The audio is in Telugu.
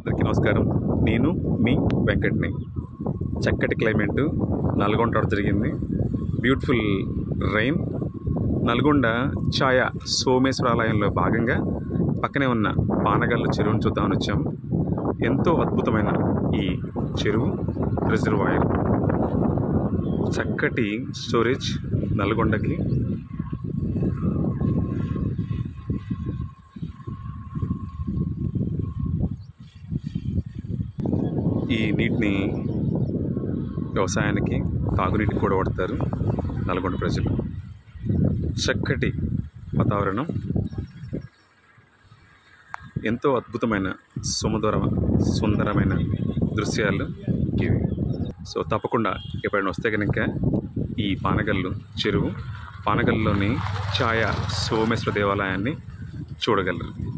అందరికీ నమస్కారం. నేను మీ వెంకట్ని. చక్కటి క్లైమేట్ నల్గొండ జరిగింది. Beautiful rain. నల్గొండ ఛాయ సోమేశ్వరాలయంలో భాగంగా పక్కనే ఉన్న పానగల్లు చెరువును చూద్దామని వచ్చాము. ఎంతో అద్భుతమైన ఈ చెరువు రిజర్వాయర్, చక్కటి స్టోరేజ్ నల్గొండకి. ఈ నీటిని వ్యవసాయానికి, తాగునీటికి కూడా వాడతారు నల్గొండ ప్రజలు. చక్కటి వాతావరణం, ఎంతో అద్భుతమైన సుందరమైన దృశ్యాలు ఇవి. సో తప్పకుండా ఎప్పుడైనా వస్తే కనుక ఈ పానగల్లు చెరువు, పానగల్లులోని ఛాయ సోమేశ్వర దేవాలయాన్ని చూడగలరు.